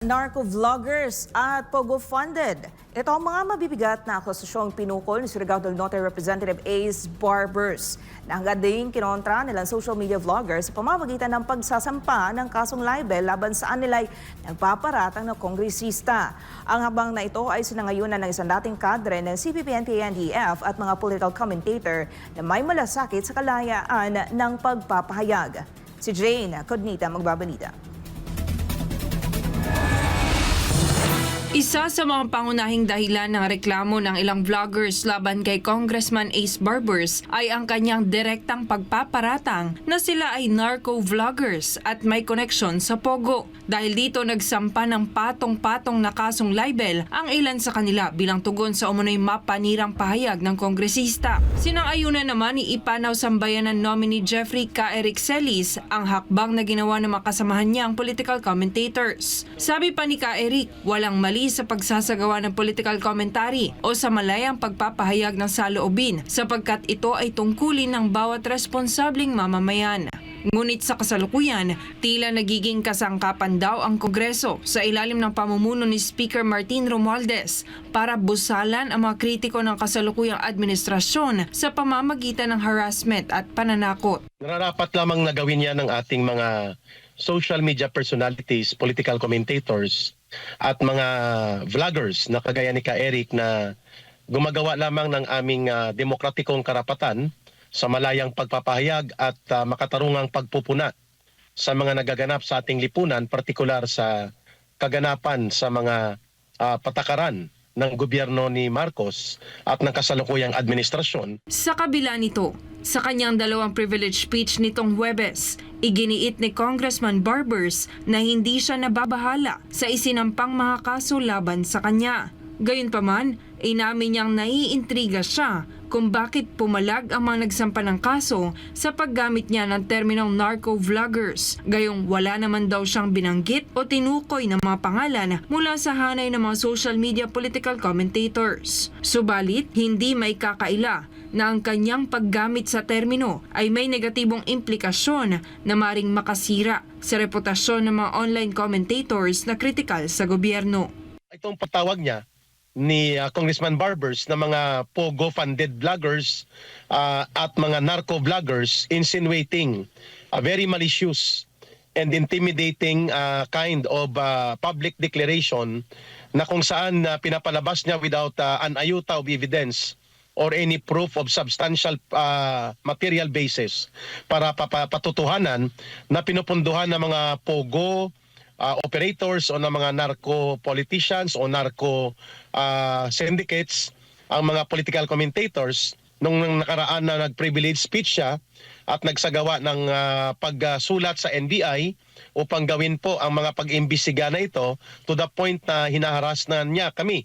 narco-vloggers at Pogo-funded. Ito ang mga mabibigat na akusasyong pinukol ni Surigao del Norte Representative Ace Barbers na hanggang din kinontra nilang social media vloggers sa pamamagitan ng pagsasampa ng kasong libel laban sa anilay nagpaparatang na kongresista. Ang habang na ito ay sinangayunan ng isang dating kadre ng CPP-NPA-NDF at mga political commentator na may malasakit sa kalayaan ng pagpapahayag. Si Jane Codnita magbabalita. Isa sa mga pangunahing dahilan ng reklamo ng ilang vloggers laban kay Congressman Ace Barbers ay ang kanyang direktang pagpaparatang na sila ay narco-vloggers at may koneksyon sa Pogo. Dahil dito nagsampa ng patong-patong na kasong libel ang ilan sa kanila bilang tugon sa umunoy mapanirang pahayag ng kongresista. Sinang-ayunan naman ni Ipanaw Sambayanan nominee Jeffrey K. Eric Celis ang hakbang na ginawa ng mga kasamahan niyang political commentators. Sabi pa ni K. Eric, walang mali sa pagsasagawa ng political commentary o sa malayang pagpapahayag ng saloobin sapagkat ito ay tungkulin ng bawat responsableng mamamayan. Ngunit sa kasalukuyan, tila nagiging kasangkapan daw ang Kongreso sa ilalim ng pamumuno ni Speaker Martin Romualdez para busalan ang mga kritiko ng kasalukuyang administrasyon sa pamamagitan ng harassment at pananakot. Nararapat lamang na gawin yan ng ating mga social media personalities, political commentators, at mga vloggers na kagaya ni Ka Eric na gumagawa lamang ng aming demokratikong karapatan sa malayang pagpapahayag at makatarungang pagpupuna sa mga nagaganap sa ating lipunan, partikular sa kaganapan sa mga patakaran ng gobyerno ni Marcos at ng kasalukuyang administrasyon. Sa kabila nito, sa kanyang dalawang privilege speech nitong Huwebes, iginiit ni Congressman Barbers na hindi siya nababahala sa isinampang mga kaso laban sa kanya. Gayunpaman, inamin niyang naiintriga siya kung bakit pumalag ang mga nagsampa ng kaso sa paggamit niya ng terminong narco-vloggers. Gayong wala naman daw siyang binanggit o tinukoy ng mga pangalan mula sa hanay ng mga social media political commentators. Subalit, hindi may kakaila na ang kanyang paggamit sa termino ay may negatibong implikasyon na maring makasira sa reputasyon ng mga online commentators na kritikal sa gobyerno. Itong patawag niya ni Congressman Barbers na mga Pogo-funded vloggers at mga narco-vloggers insinuating a very malicious and intimidating kind of public declaration na kung saan pinapalabas niya without an iota of evidence or any proof of substantial material basis para patutuhanan na pinupunduhan ng mga Pogo operators o ng mga narco politicians o narco syndicates ang mga political commentators nung nakaraan na nag-privilege speech siya at nagsagawa ng pagsulat sa NBI upang gawin po ang mga pag-imbestiga na ito to the point na hinaharas na niya kami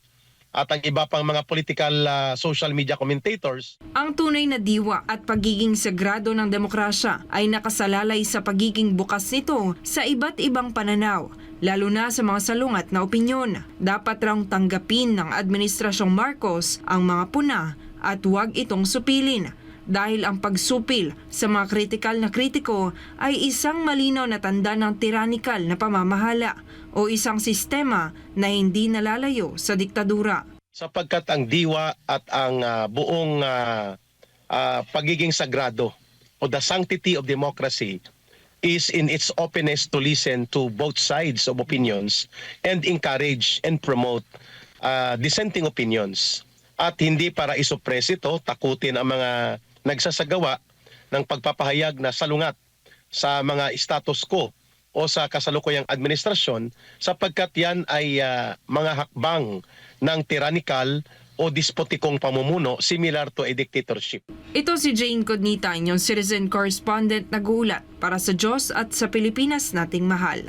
at ang iba pang mga political social media commentators. Ang tunay na diwa at pagiging sagrado ng demokrasya ay nakasalalay sa pagiging bukas nito sa iba't ibang pananaw, lalo na sa mga salungat na opinyon. Dapat raw tanggapin ng Administrasyong Marcos ang mga puna at huwag itong supilin. Dahil ang pagsupil sa mga kritikal na kritiko ay isang malinaw na tanda ng tyrannical na pamamahala o isang sistema na hindi nalalayo sa diktadura. Sapagkat ang diwa at ang buong pagiging sagrado o the sanctity of democracy is in its openness to listen to both sides of opinions and encourage and promote dissenting opinions. At hindi para isuppress ito, takutin ang mga nagsasagawa ng pagpapahayag na salungat sa mga status quo o sa kasalukuyang administrasyon sapagkat yan ay mga hakbang ng tyrannical o despotikong pamumuno similar to a dictatorship. Ito si Jane Codnita, inyong citizen correspondent nag-uulat para sa Diyos at sa Pilipinas nating mahal.